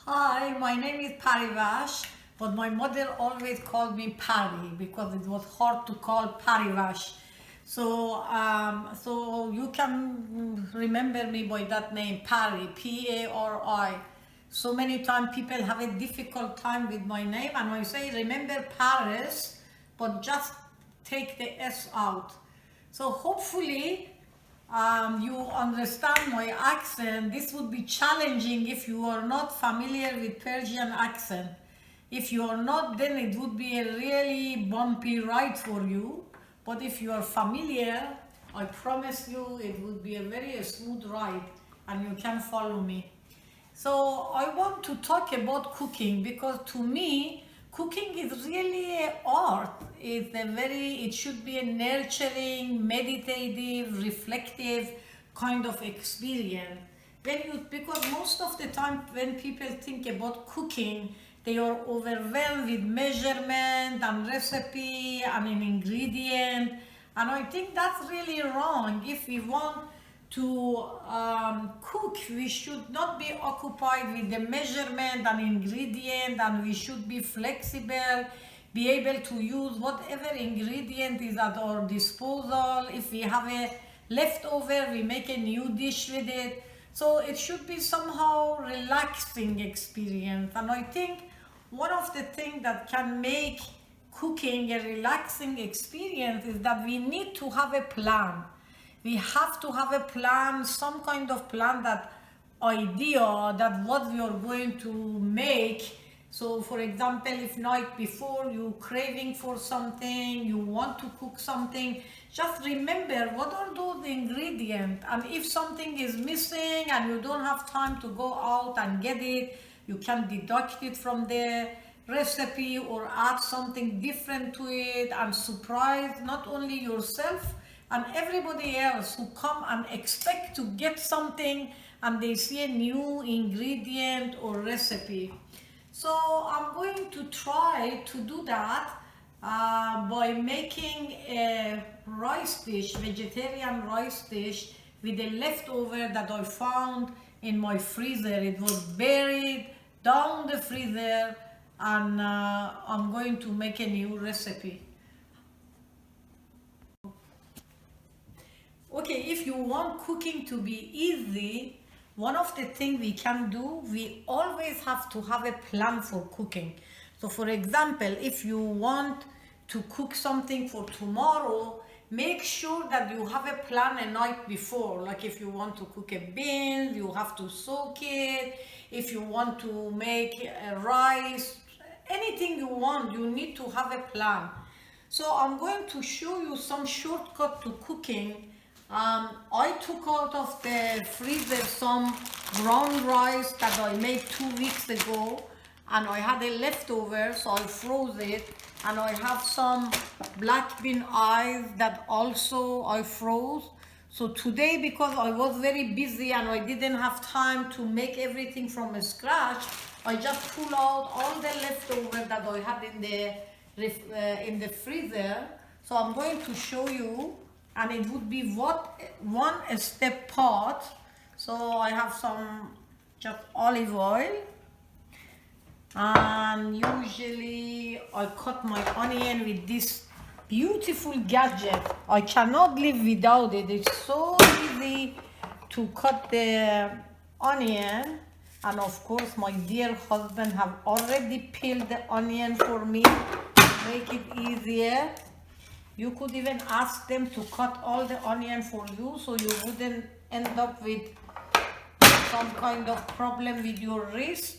Hi, my name is Parivash, but my mother always called me Pari because it was hard to call Parivash. So you can remember me by that name, Pari, P-A-R-I. So many times people have a difficult time with my name, and I say remember Paris, but just take the S out. So hopefully you understand my accent. This would be challenging if you are not familiar with Persian accent. If you are not, then it would be a really bumpy ride for you. But if you are familiar, I promise you it would be a very smooth ride and you can follow me. So I want to talk about cooking because to me, cooking is really an art. It should be a nurturing, meditative, reflective kind of experience. Because most of the time when people think about cooking, they are overwhelmed with measurement and recipe and an ingredient. And I think that's really wrong. If we want to cook, we should not be occupied with the measurement and ingredient, and we should be flexible, be able to use whatever ingredient is at our disposal. If we have a leftover, we make a new dish with it. So it should be somehow relaxing experience. And I think one of the things that can make cooking a relaxing experience is that we need to have a plan. We have to have a plan, some kind of plan, that idea that what we are going to make. So for example, if night before you craving for something, you want to cook something, just remember what are those ingredients, and if something is missing and you don't have time to go out and get it, you can deduct it from the recipe or add something different to it and surprise not only yourself and everybody else who come and expect to get something and they see a new ingredient or recipe. So I'm going to try to do that by making a rice dish, vegetarian rice dish, with a leftover that I found in my freezer. It was buried down the freezer, and I'm going to make a new recipe. Okay, if you want cooking to be easy, one of the things we can do, we always have to have a plan for cooking. So for example, if you want to cook something for tomorrow, make sure that you have a plan a night before. Like if you want to cook a bean, you have to soak it. If you want to make a rice, anything you want, you need to have a plan. So I'm going to show you some shortcut to cooking. I took out of the freezer some brown rice that I made 2 weeks ago, and I had a leftover, so I froze it. And I have some black bean eyes that also I froze. So today, because I was very busy and I didn't have time to make everything from scratch, I just pulled out all the leftover that I had in the freezer. So I'm going to show you, and it would be one step part. So I have some just olive oil, and usually I cut my onion with this beautiful gadget. I cannot live without it. It's so easy to cut the onion, and of course my dear husband have already peeled the onion for me to make it easier. You could even ask them to cut all the onion for you, so you wouldn't end up with some kind of problem with your wrist.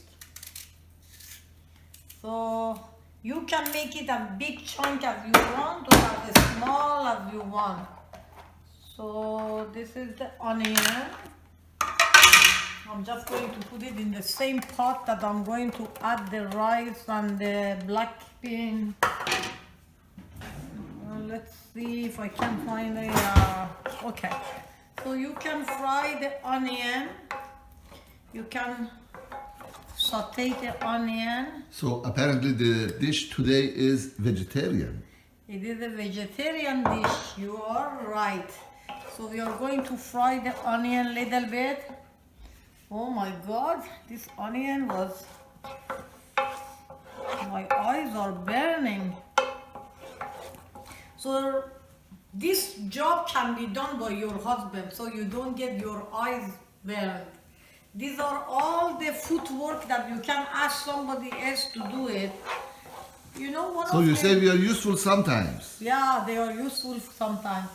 So you can make it a big chunk as you want or as small as you want. So this is the onion. I'm just going to put it in the same pot that I'm going to add the rice and the black bean. Let's see if I can find a, okay. So you can fry the onion. You can saute the onion. So apparently the dish today is vegetarian. It is a vegetarian dish, you are right. So we are going to fry the onion a little bit. Oh my God, this onion was, my eyes are burning. So this job can be done by your husband, so you don't get your eyes burned. These are all the footwork that you can ask somebody else to do it. You know, one So of you the, say we are useful sometimes. yeah, they are useful sometimes.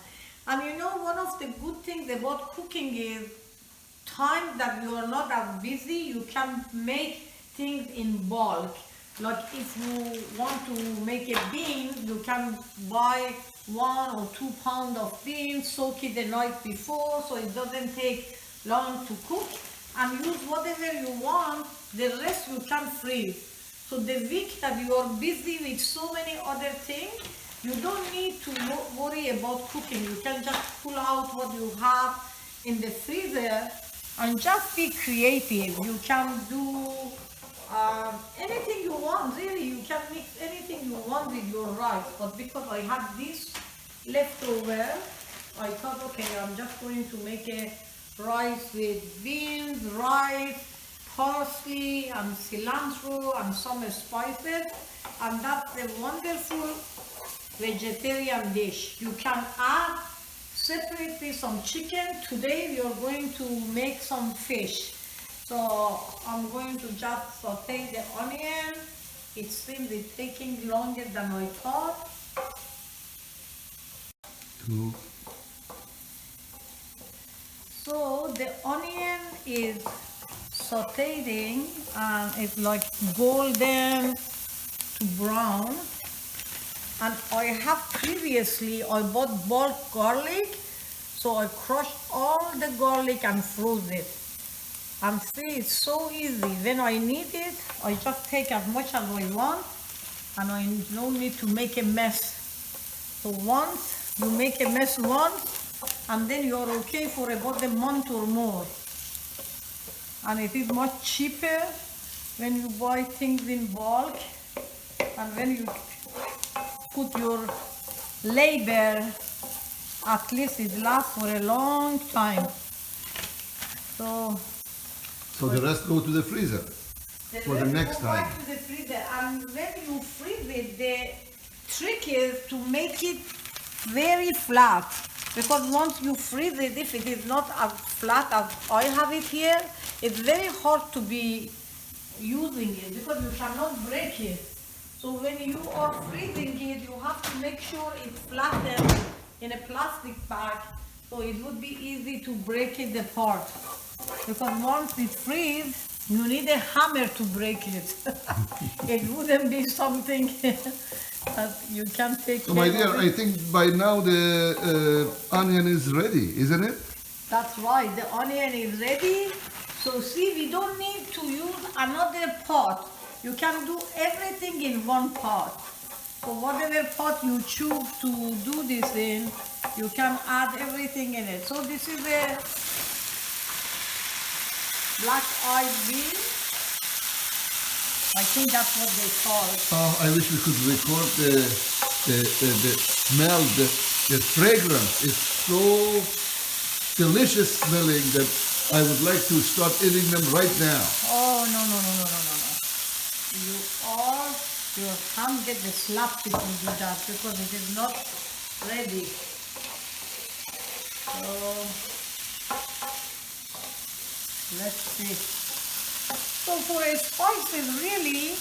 And you know, one of the good things about cooking is time that you are not as busy, you can make things in bulk. Like if you want to make a bean, you can buy 1 or 2 pounds of beans, soak it the night before so it doesn't take long to cook, and use whatever you want. The rest you can freeze. So the week that you are busy with so many other things, you don't need to worry about cooking. You can just pull out what you have in the freezer and just be creative. You can do anything you want, really. You can mix anything you want with your rice. But because I had this leftover, I thought, okay, I'm just going to make a rice with beans, rice, parsley and cilantro and some spices, and that's a wonderful vegetarian dish. You can add separately some chicken. Today we are going to make some fish. So I'm going to just saute the onion. It seems it's taking longer than I thought. Two. So the onion is sauteing and it's like golden to brown. And I have previously, I bought bulk garlic, so I crushed all the garlic and froze it. And see, it's so easy. When I need it, I just take as much as I want, and I don't need to make a mess. So once you make a mess once, and then you're okay for about a month or more. And it is much cheaper when you buy things in bulk, and when you put your labor, at least it lasts for a long time. So the rest go to the freezer for the next time. To the freezer. And when you freeze it, the trick is to make it very flat, because once you freeze it, if it is not as flat as I have it here, it's very hard to be using it because you cannot break it. So when you are freezing it, you have to make sure it's flattened in a plastic bag, so it would be easy to break it apart. Because once it freezes, you need a hammer to break it. It wouldn't be something that you can take So care my dear, of. I think by now the onion is ready, isn't it? That's right, the onion is ready. So see, we don't need to use another pot. You can do everything in one pot. So whatever pot you choose to do this in, you can add everything in it. So this is a black-eyed bean. I think that's what they call it. Oh, I wish we could record the smell, the fragrance. It's so delicious smelling that I would like to start eating them right now. Oh, no. Your hand gets a slap if you do that, because it is not ready. So, let's see. So for spices, really,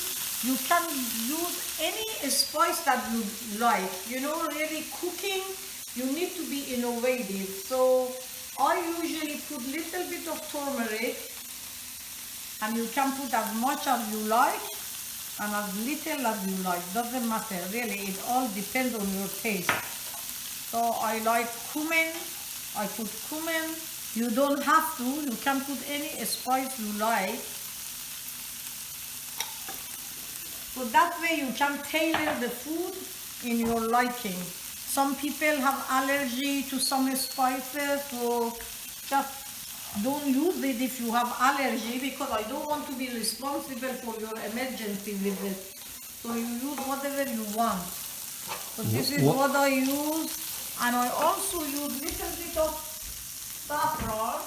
you can use any spice that you like. You know, really cooking, you need to be innovative. So I usually put little bit of turmeric, and you can put as much as you like and as little as you like. Doesn't matter, really. It all depends on your taste. So I like cumin. I put cumin. You don't have to. You can put any spice you like. So that way you can tailor the food in your liking. Some people have allergy to some spices, so just don't use it if you have allergy, because I don't want to be responsible for your emergency with it. So you use whatever you want. So this is what I use, and I also use little bit of saffron.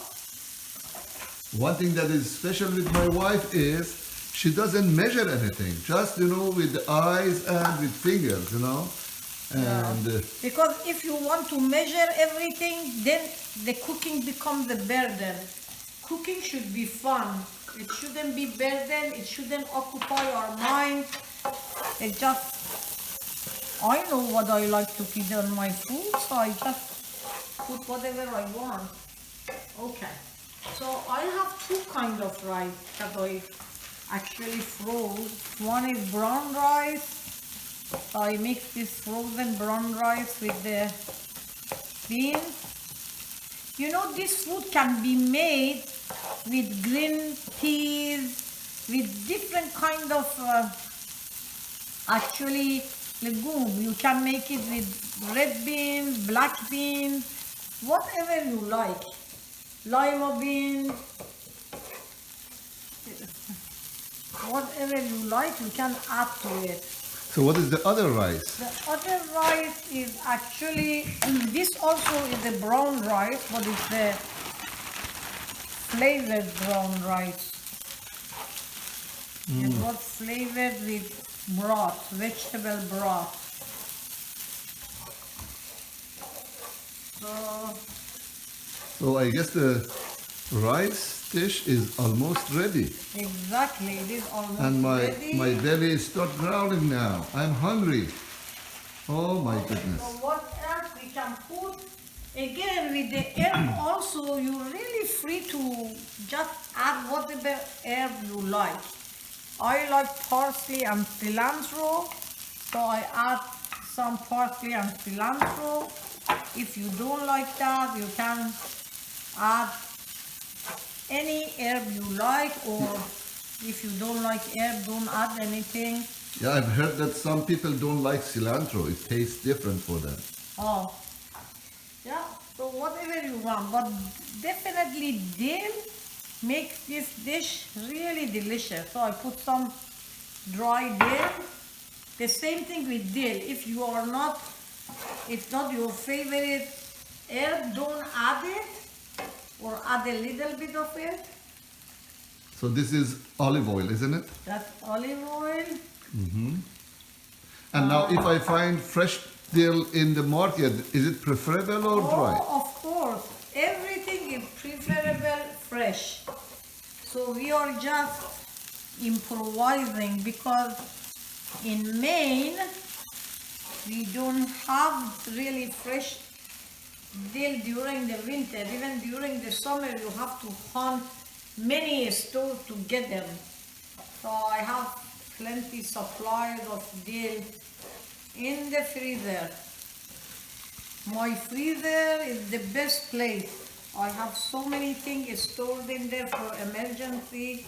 one thing that is special with my wife is she doesn't measure anything, just with the eyes and with fingers, and Because if you want to measure everything, then the cooking becomes a burden. Cooking should be fun. It shouldn't be burden. It shouldn't occupy our mind. It just, I know what I like to put on my food, so I just put whatever I want. Okay. So I have two kinds of rice that I actually froze. One is brown rice. So I mix this frozen brown rice with the beans. This food can be made with green peas, with different kind of actually legume. You can make it with red beans, black beans, whatever you like. Lima beans, whatever you like, you can add to it. so what is the other rice? The other rice is actually, this also is a brown rice, but it's the flavored brown rice. It was flavored with broth, vegetable broth. So I guess the rice dish is almost ready. Exactly, it is almost And ready. my belly is start growling now. I'm hungry. Oh my goodness. So what else we can put? Again, with the herb also, you're really free to just add whatever herb you like. I like parsley and cilantro, so I add some parsley and cilantro. If you don't like that, you can add any herb you like, or if you don't like herb, don't add anything. Yeah, I've heard that some people don't like cilantro. It tastes different for them. Oh, yeah, so whatever you want, but definitely dill makes this dish really delicious. So I put some dry dill. The same thing with dill. If it's not your favorite herb, don't add it, or add a little bit of it. So this is olive oil, isn't it? That's olive oil. And now if I find fresh dill in the market, is it preferable or dry? Oh, of course. Everything is preferable fresh. So we are just improvising because in Maine, we don't have really fresh dill during the winter. Even during the summer, you have to hunt many stores to get them. So I have plenty supplies of dill in the freezer. My freezer is the best place. I have so many things stored in there for emergency.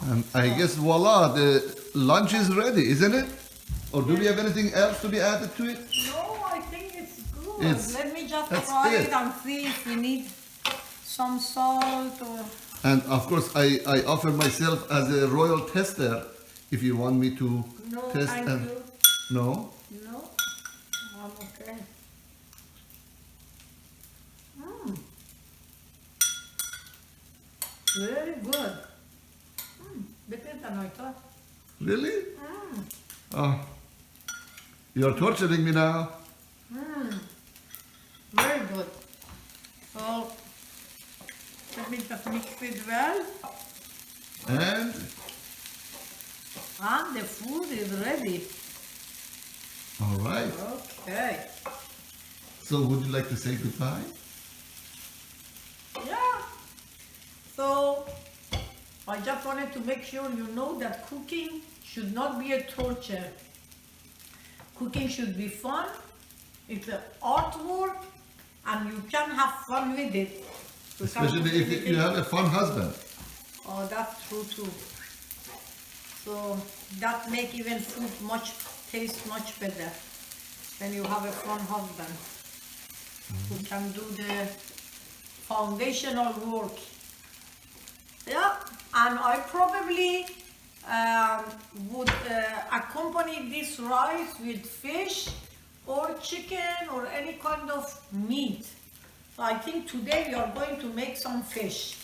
And I guess voila, the lunch is ready, isn't it? Or do we have anything else to be added to it? No, I think it's good. It's- Let me just that's try it. it and see if we need some salt or... And of course, I offer myself as a royal tester if you want me to No, test. thank And you. no, No, I'm okay. Very good. Better than I thought. really? Oh, you're torturing me now. Very good. So, let me just mix it well. And And the food is ready. all right. Okay. So would you like to say goodbye? Yeah. So, I just wanted to make sure you know that cooking should not be a torture. Cooking should be fun. It's an artwork, and you can have fun with it. You can Especially cook if you anything. have a fun husband. Oh, that's true too. So that make even food taste much better when you have a fun husband who can do the foundational work. Yeah, and I probably would accompany this rice with fish or chicken or any kind of meat. I think today we are going to make some fish.